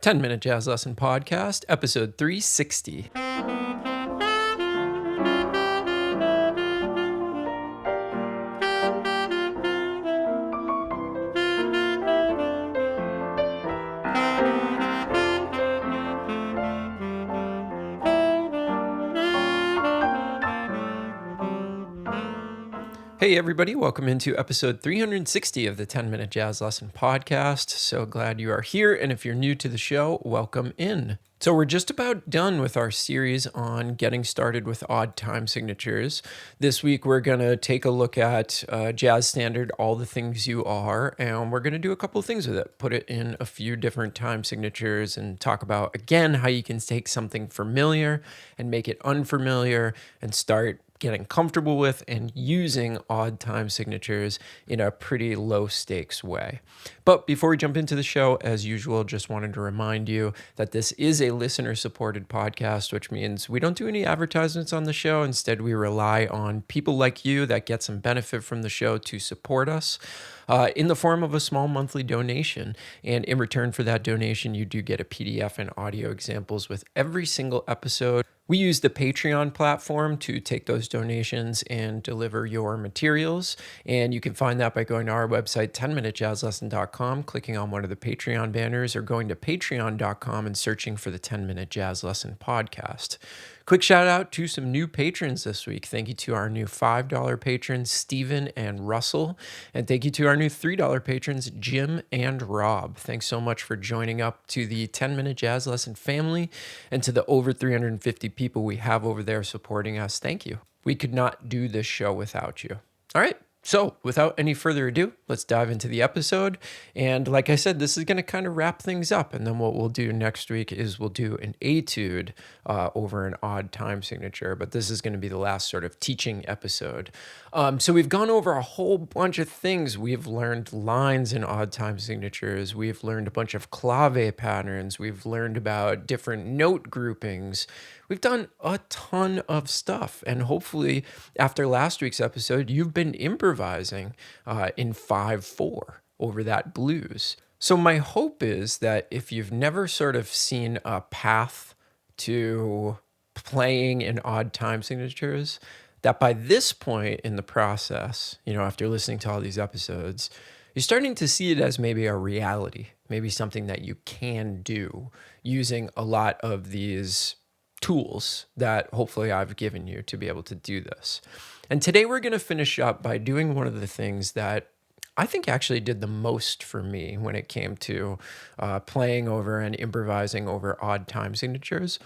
10-Minute Jazz Lesson Podcast, episode 360. Hey everybody, welcome into episode 360 of the 10-Minute Jazz Lesson Podcast. So glad you are here, and if you're new to the show, welcome in. So we're just about done with our series on getting started with odd time signatures. This week we're going to take a look at jazz standard, All the Things You Are, and we're going to do a couple of things with it. Put it in a few different time signatures and talk about, again, how you can take something familiar and make it unfamiliar and start getting comfortable with and using odd time signatures in a pretty low stakes way. But before we jump into the show, as usual, just wanted to remind you that this is a listener supported podcast, which means we don't do any advertisements on the show. Instead, we rely on people like you that get some benefit from the show to support us in the form of a small monthly donation. And in return for that donation, you do get a PDF and audio examples with every single episode. We use the Patreon platform to take those donations and deliver your materials. And you can find that by going to our website, 10minutejazzlesson.com, clicking on one of the Patreon banners, or going to patreon.com and searching for the 10-Minute Jazz Lesson Podcast. Quick shout out to some new patrons this week. Thank you to our new $5 patrons, Stephen and Russell. And thank you to our new $3 patrons, Jim and Rob. Thanks so much for joining up to the 10-Minute Jazz Lesson family and to the over 350 people we have over there supporting us. Thank you. We could not do this show without you. All right. So without any further ado, let's dive into the episode. And like I said, this is going to kind of wrap things up. And then what we'll do next week is we'll do an etude over an odd time signature. But this is going to be the last sort of teaching episode. So we've gone over a whole bunch of things. We've learned lines in odd time signatures. We've learned a bunch of clave patterns. We've learned about different note groupings. We've done a ton of stuff, and hopefully after last week's episode, you've been improvising in 5/4 over that blues. So my hope is that if you've never sort of seen a path to playing in odd time signatures, that by this point in the process, after listening to all these episodes, you're starting to see it as maybe a reality, maybe something that you can do using a lot of these tools that hopefully I've given you to be able to do this. And today we're going to finish up by doing one of the things that I think actually did the most for me when it came to playing over and improvising over odd time signatures,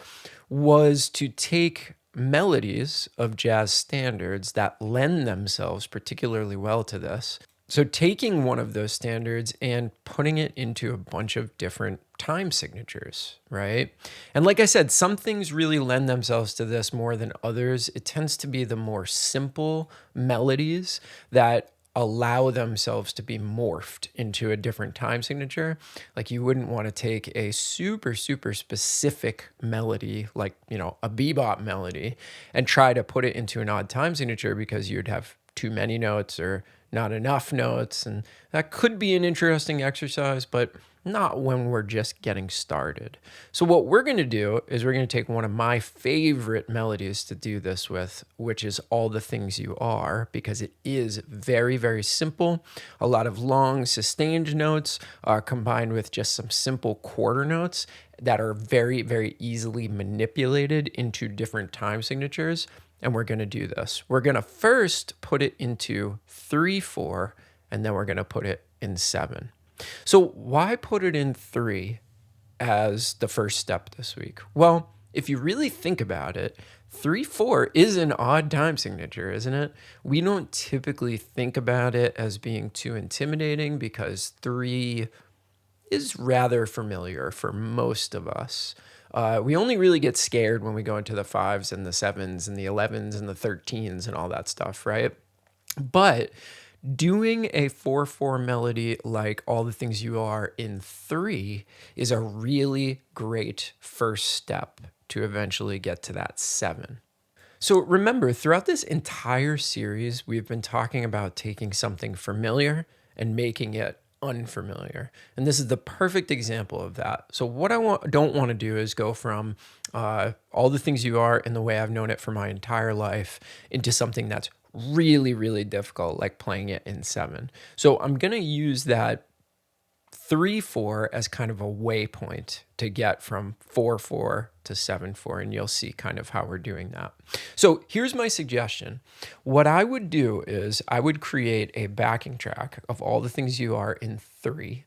was to take melodies of jazz standards that lend themselves particularly well to this. So taking one of those standards and putting it into a bunch of different time signatures, right? And like I said, some things really lend themselves to this more than others. It tends to be the more simple melodies that allow themselves to be morphed into a different time signature. Like you wouldn't want to take a super, super specific melody, like, a bebop melody, and try to put it into an odd time signature because you'd have too many notes or not enough notes. And that could be an interesting exercise, but not when we're just getting started. So what we're going to do is we're going to take one of my favorite melodies to do this with, which is All the Things You Are, because it is very, very simple. A lot of long sustained notes combined with just some simple quarter notes that are very, very easily manipulated into different time signatures. And we're going to do this. We're going to first put it into 3/4, and then we're going to put it in 7. So why put it in 3 as the first step this week? Well, if you really think about it, 3/4 is an odd time signature, isn't it? We don't typically think about it as being too intimidating because 3 is rather familiar for most of us. We only really get scared when we go into the 5s and the 7s and the 11s and the 13s and all that stuff, right? But doing a 4/4 melody like All the Things You Are in 3 is a really great first step to eventually get to that 7. So remember, throughout this entire series, we've been talking about taking something familiar and making it unfamiliar. And this is the perfect example of that. So what don't want to do is go from all the things you are in the way I've known it for my entire life into something that's really, really difficult, like playing it in 7. So I'm going to use that 3-4 as kind of a waypoint to get from 4-4 to 7-4, and you'll see kind of how we're doing that. So here's my suggestion. What I would do is I would create a backing track of all the things you are in 3,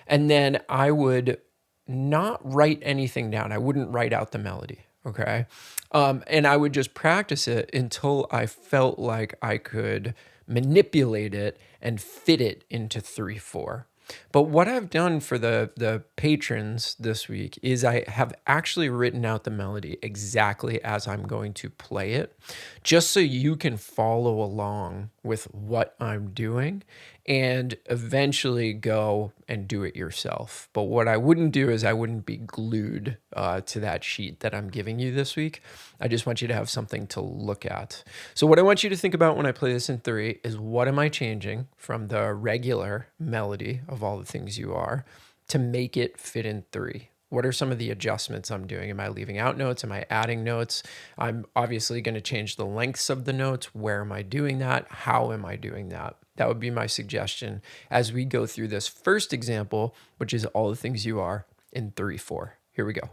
and then I would not write anything down. I wouldn't write out the melody, okay? And I would just practice it until I felt like I could manipulate it and fit it into 3-4. But what I've done for the patrons this week is I have actually written out the melody exactly as I'm going to play it, just so you can follow along with what I'm doing and eventually go and do it yourself. But what I wouldn't do is I wouldn't be glued to that sheet that I'm giving you this week. I just want you to have something to look at. So what I want you to think about when I play this in 3 is, what am I changing from the regular melody of all the things you are to make it fit in 3? What are some of the adjustments I'm doing? Am I leaving out notes? Am I adding notes? I'm obviously going to change the lengths of the notes. Where am I doing that? How am I doing that? That would be my suggestion as we go through this first example, which is all the things you are in 3-4. Here we go.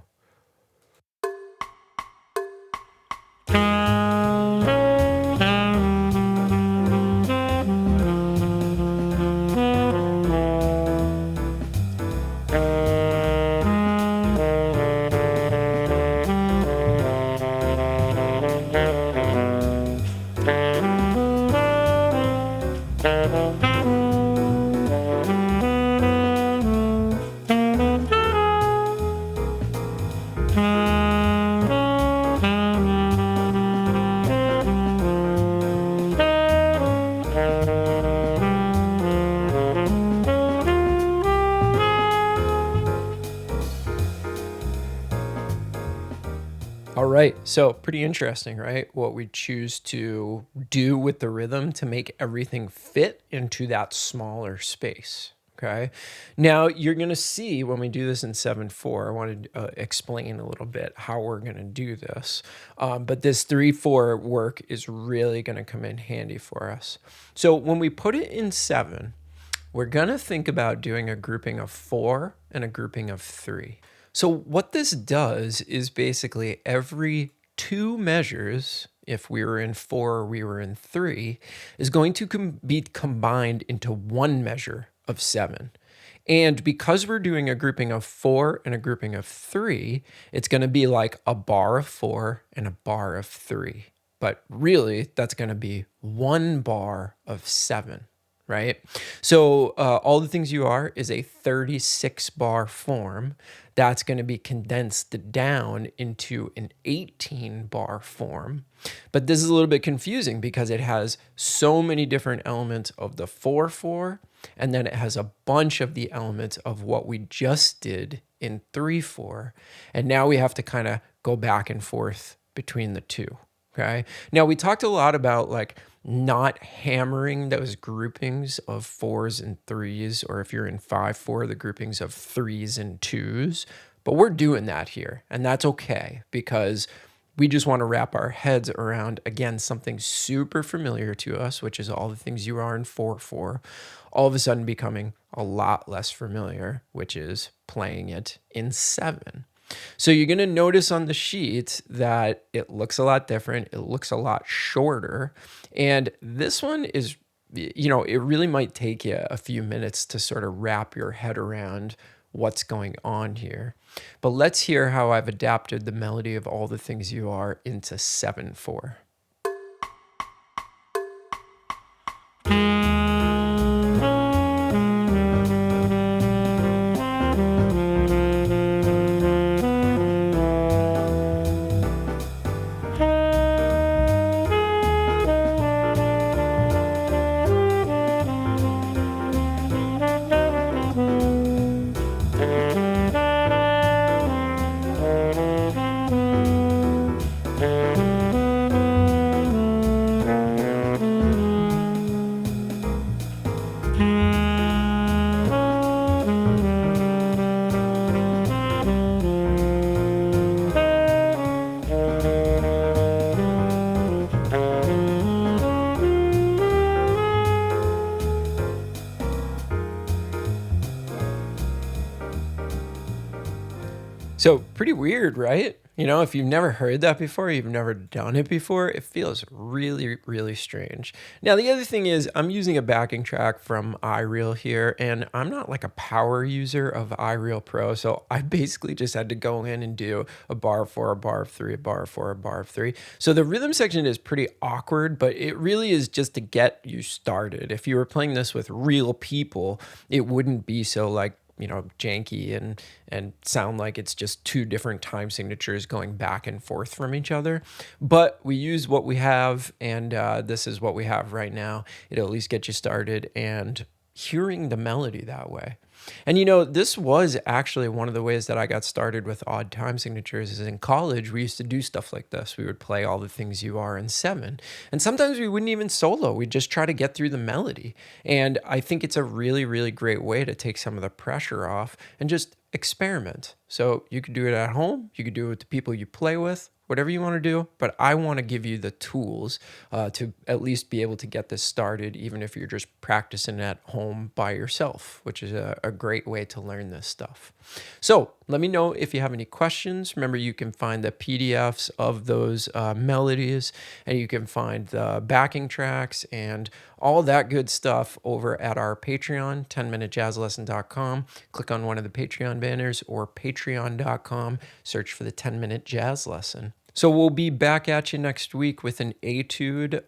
All right, so pretty interesting, right? What we choose to do with the rhythm to make everything fit into that smaller space, okay? Now, you're going to see when we do this in 7-4, I want to explain a little bit how we're going to do this. But this 3-4 work is really going to come in handy for us. So when we put it in 7, we're going to think about doing a grouping of 4 and a grouping of 3. So what this does is basically every 2 measures, if we were in 4 or we were in 3, is going to be combined into 1 measure of 7. And because we're doing a grouping of 4 and a grouping of 3, it's going to be like a bar of 4 and a bar of 3. But really, that's going to be 1 bar of 7. Right? So all the things you are is a 36 bar form that's going to be condensed down into an 18 bar form. But this is a little bit confusing because it has so many different elements of the 4-4, and then it has a bunch of the elements of what we just did in 3-4. And now we have to kind of go back and forth between the two. Okay. Now we talked a lot about like not hammering those groupings of 4s and 3s, or if you're in 5-4, the groupings of 3s and 2s, but we're doing that here, and that's okay because we just want to wrap our heads around, again, something super familiar to us, which is all the things you are in 4-4, all of a sudden becoming a lot less familiar, which is playing it in 7. So you're going to notice on the sheet that it looks a lot different. It looks a lot shorter. And this one is, you know, it really might take you a few minutes to sort of wrap your head around what's going on here. But let's hear how I've adapted the melody of all the things you are into 7-4. So pretty weird, right? You know, if you've never heard that before, you've never done it before, it feels really, really strange. Now, the other thing is I'm using a backing track from iReal here, and I'm not like a power user of iReal Pro. So I basically just had to go in and do a bar of four, a bar of three, a bar of four, a bar of three. So the rhythm section is pretty awkward, but it really is just to get you started. If you were playing this with real people, it wouldn't be so like, janky and sound like it's just two different time signatures going back and forth from each other. But we use what we have, and this is what we have right now. It'll at least get you started and hearing the melody that way. And this was actually one of the ways that I got started with odd time signatures is in college. We used to do stuff like this. We would play All the Things You Are in seven. And sometimes we wouldn't even solo. We'd just try to get through the melody. And I think it's a really, really great way to take some of the pressure off and just experiment. So you could do it at home. You could do it with the people you play with, whatever you want to do, but I want to give you the tools to at least be able to get this started, even if you're just practicing at home by yourself, which is a great way to learn this stuff. So let me know if you have any questions. Remember, you can find the PDFs of those melodies, and you can find the backing tracks and all that good stuff over at our Patreon, 10minutejazzlesson.com. Click on one of the Patreon banners or patreon.com, search for the 10-Minute Jazz Lesson. So we'll be back at you next week with an etude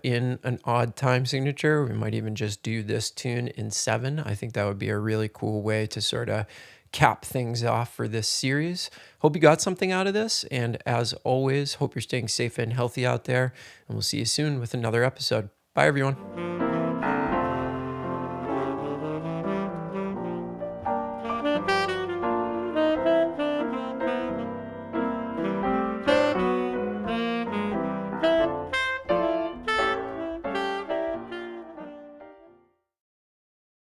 in an odd time signature. We might even just do this tune in seven. I think that would be a really cool way to sort of cap things off for this series. Hope you got something out of this. And as always, hope you're staying safe and healthy out there. And we'll see you soon with another episode. Bye, everyone.